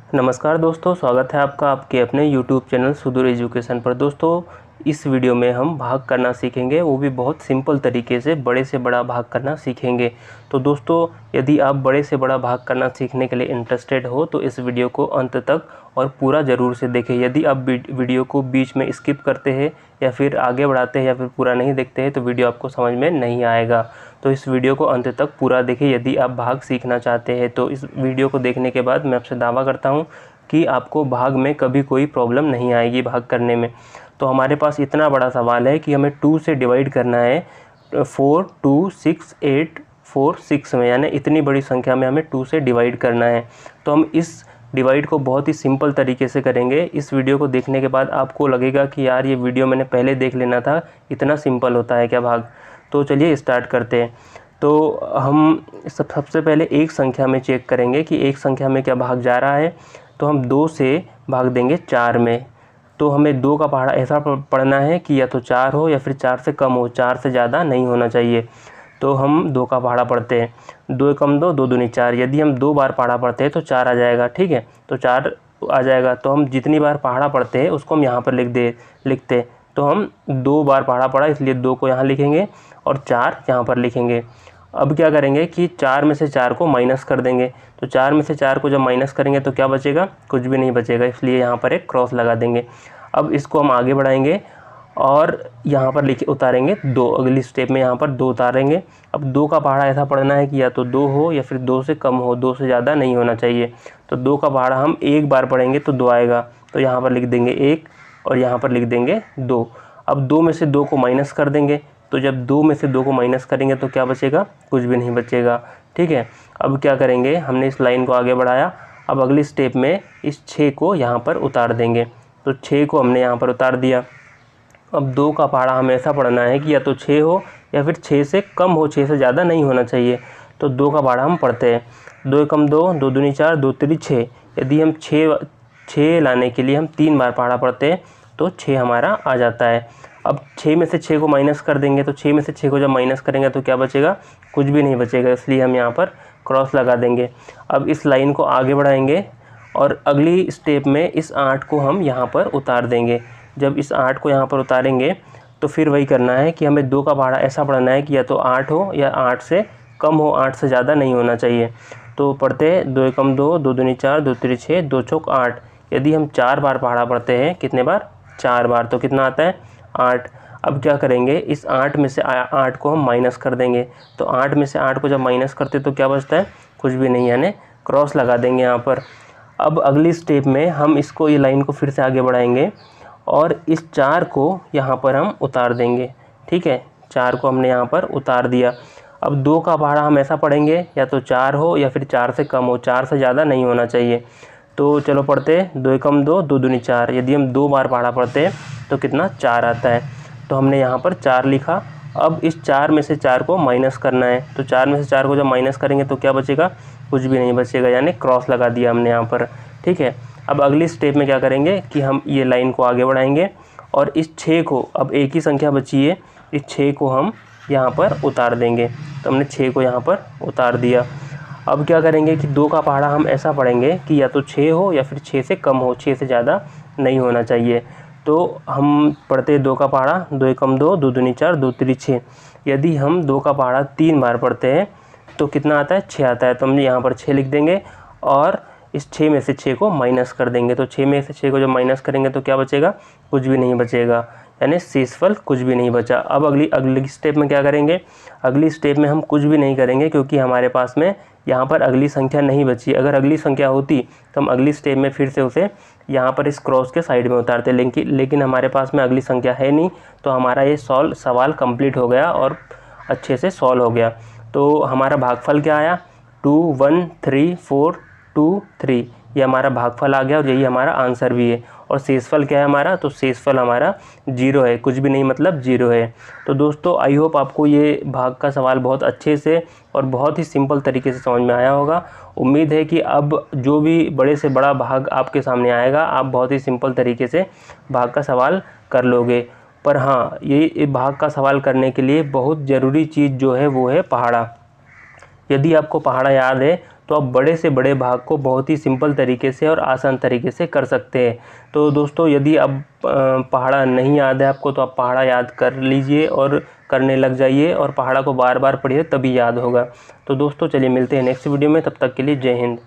नमस्कार दोस्तों, स्वागत है आपका आपके अपने यूट्यूब चैनल सुदूर एजुकेशन पर। दोस्तों, इस वीडियो में हम भाग करना सीखेंगे, वो भी बहुत सिंपल तरीके से बड़े से बड़ा भाग करना सीखेंगे। तो दोस्तों, यदि आप बड़े से बड़ा भाग करना सीखने के लिए इंटरेस्टेड हो तो इस वीडियो को अंत तक और पूरा ज़रूर से देखें। यदि आप वीडियो को बीच में स्किप करते हैं या फिर आगे बढ़ाते हैं या फिर पूरा नहीं देखते हैं तो वीडियो आपको समझ में नहीं आएगा। तो इस वीडियो को अंत तक पूरा देखें यदि आप भाग सीखना चाहते हैं। तो इस वीडियो को देखने के बाद मैं आपसे दावा करता हूँ कि आपको भाग में कभी कोई प्रॉब्लम नहीं आएगी भाग करने में। तो हमारे पास इतना बड़ा सवाल है कि हमें 2 से डिवाइड करना है 4, 2, 6, 8, 4, 6 में, यानी इतनी बड़ी संख्या में हमें 2 से डिवाइड करना है। तो हम इस डिवाइड को बहुत ही सिंपल तरीके से करेंगे। इस वीडियो को देखने के बाद आपको लगेगा कि यार ये वीडियो मैंने पहले देख लेना था, इतना सिंपल होता है क्या भाग। तो चलिए स्टार्ट करते हैं। तो हम सबसे पहले एक संख्या में चेक करेंगे कि एक संख्या में क्या भाग जा रहा है। तो हम 2 से भाग देंगे 4 में। तो हमें 2 का पहाड़ा ऐसा पढ़ना है कि या तो 4 हो या फिर 4 से कम हो, 4 से ज़्यादा नहीं होना चाहिए। तो हम 2 का पहाड़ा पढ़ते हैं। 2 एकम 2, 2 दूनी 4। यदि हम 2 बार पहाड़ा पढ़ते हैं तो 4 आ जाएगा, ठीक है। तो 4 आ जाएगा। तो हम जितनी बार पहाड़ा पढ़ते हैं उसको हम यहाँ पर लिखते। तो हम 2 बार पहाड़ा पढ़ा इसलिए 2 को यहाँ लिखेंगे और 4 यहाँ पर लिखेंगे। अब क्या करेंगे कि 4 में से 4 को माइनस कर देंगे। तो 4 में से 4 को जब माइनस करेंगे तो क्या बचेगा, कुछ भी नहीं बचेगा, इसलिए यहाँ पर एक क्रॉस लगा देंगे। अब इसको हम आगे बढ़ाएंगे और यहाँ पर लिखे उतारेंगे 2। अगली स्टेप में यहाँ पर 2 उतारेंगे। अब 2 का पहाड़ा ऐसा पढ़ना है कि या तो 2 हो या फिर 2 से कम हो, 2 से ज़्यादा नहीं होना चाहिए। तो 2 का पहाड़ा हम एक बार पढ़ेंगे तो 2 आएगा। तो यहाँ पर लिख देंगे 1 और यहाँ पर लिख देंगे 2। अब 2 में से 2 को माइनस कर देंगे। तो जब 2 में से 2 को माइनस करेंगे तो क्या बचेगा, कुछ भी नहीं बचेगा, ठीक है। अब क्या करेंगे, हमने इस लाइन को आगे बढ़ाया। अब अगली स्टेप में इस 6 को यहाँ पर उतार देंगे। तो 6 को हमने यहाँ पर उतार दिया। अब 2 का पहाड़ा हमें ऐसा पढ़ना है कि या तो 6 हो या फिर 6 से कम हो, 6 से ज़्यादा नहीं होना चाहिए। तो 2 का पहाड़ा हम पढ़ते हैं। 2 एकम 2, 2 दूनी 4, 2 तिरी 6। यदि हम 6 लाने के लिए हम 3 बार पहाड़ा पढ़ते हैं तो 6 हमारा आ जाता है। अब 6 में से 6 को माइनस कर देंगे। तो 6 में से 6 को जब माइनस करेंगे तो क्या बचेगा, कुछ भी नहीं बचेगा, इसलिए हम यहाँ पर क्रॉस लगा देंगे। अब इस लाइन को आगे बढ़ाएंगे और अगली स्टेप में इस 8 को हम यहाँ पर उतार देंगे। जब इस 8 को यहाँ पर उतारेंगे तो फिर वही करना है कि हमें 2 का पहाड़ा ऐसा पढ़ना है कि या तो 8 हो या 8 से कम हो, 8 से ज़्यादा नहीं होना चाहिए। तो पढ़ते हैं 2 एकम 2, 2 दूनी 4, 2 तिरी 6, 2 चौक 8। यदि हम 4 बार पहाड़ा पढ़ते हैं, कितने बार, 4 बार, तो कितना आता है, 8। अब क्या करेंगे, इस 8 में से 8 को हम माइनस कर देंगे। तो 8 में से 8 को जब माइनस करते तो क्या बचता है, कुछ भी नहीं, यानी क्रॉस लगा देंगे यहाँ पर। अब अगली स्टेप में हम इसको, ये लाइन को फिर से आगे बढ़ाएंगे और इस 4 को यहाँ पर हम उतार देंगे, ठीक है। 4 को हमने यहाँ पर उतार दिया। अब 2 का पहाड़ा हम ऐसा पढ़ेंगे या तो 4 हो या फिर 4 से कम हो, 4 से ज़्यादा नहीं होना चाहिए। तो चलो पढ़ते हैं। 2 एकम 2, 2 दूनी 4। यदि हम 2 बार पहाड़ा पढ़ते हैं तो कितना, 4 आता है। तो हमने यहाँ पर 4 लिखा। अब इस 4 में से 4 को माइनस करना है। तो 4 में से 4 को जब माइनस करेंगे तो क्या बचेगा, कुछ भी नहीं बचेगा, यानी क्रॉस लगा दिया हमने यहाँ पर, ठीक है। अब अगली स्टेप में क्या करेंगे कि हम ये लाइन को आगे बढ़ाएंगे और इस 6 को, अब एक ही संख्या बची है, इस 6 को हम यहाँ पर उतार देंगे। तो हमने 6 को यहाँ पर उतार दिया। अब क्या करेंगे कि 2 का पहाड़ा हम ऐसा पढ़ेंगे कि या तो 6 हो या फिर 6 से कम हो, 6 से ज़्यादा नहीं होना चाहिए। तो हम पढ़ते हैं 2 का पहाड़ा। 2 एकम 2, 2 दूनी 4, 2 तिरी 6। यदि हम 2 का पहाड़ा 3 बार पढ़ते हैं तो कितना आता है, 6 आता है। तो हम यहाँ पर 6 लिख देंगे और इस 6 में से 6 को माइनस कर देंगे। तो 6 में से 6 को जब माइनस करेंगे तो क्या बचेगा, कुछ भी नहीं बचेगा, यानी शेषफल कुछ भी नहीं बचा। अब अगली स्टेप में क्या करेंगे, अगली स्टेप में हम कुछ भी नहीं करेंगे क्योंकि हमारे पास में यहाँ पर अगली संख्या नहीं बची। अगर अगली संख्या होती तो हम अगली स्टेप में फिर से उसे यहाँ पर इस क्रॉस के साइड में उतारते, लेकिन हमारे पास में अगली संख्या है नहीं। तो हमारा ये सवाल कंप्लीट हो गया और अच्छे से सॉल्व हो गया। तो हमारा भागफल क्या आया, 2 1 3 4 2 3, ये हमारा भागफल आ गया और यही हमारा आंसर भी है। और शेषफल क्या है हमारा, तो शेषफल हमारा 0 है, कुछ भी नहीं मतलब 0 है। तो दोस्तों, आई होप आपको ये भाग का सवाल बहुत अच्छे से और बहुत ही सिंपल तरीके से समझ में आया होगा। उम्मीद है कि अब जो भी बड़े से बड़ा भाग आपके सामने आएगा, आप बहुत ही सिंपल तरीके से भाग का सवाल कर लोगे। पर हाँ, ये भाग का सवाल करने के लिए बहुत ज़रूरी चीज़ जो है वो है पहाड़ा। यदि आपको पहाड़ा याद है तो आप बड़े से बड़े भाग को बहुत ही सिंपल तरीके से और आसान तरीके से कर सकते हैं। तो दोस्तों यदि अब पहाड़ा नहीं याद है आपको तो आप पहाड़ा याद कर लीजिए और करने लग जाइए, और पहाड़ा को बार बार पढ़िए तभी याद होगा। तो दोस्तों चलिए मिलते हैं नेक्स्ट वीडियो में, तब तक के लिए जय हिंद।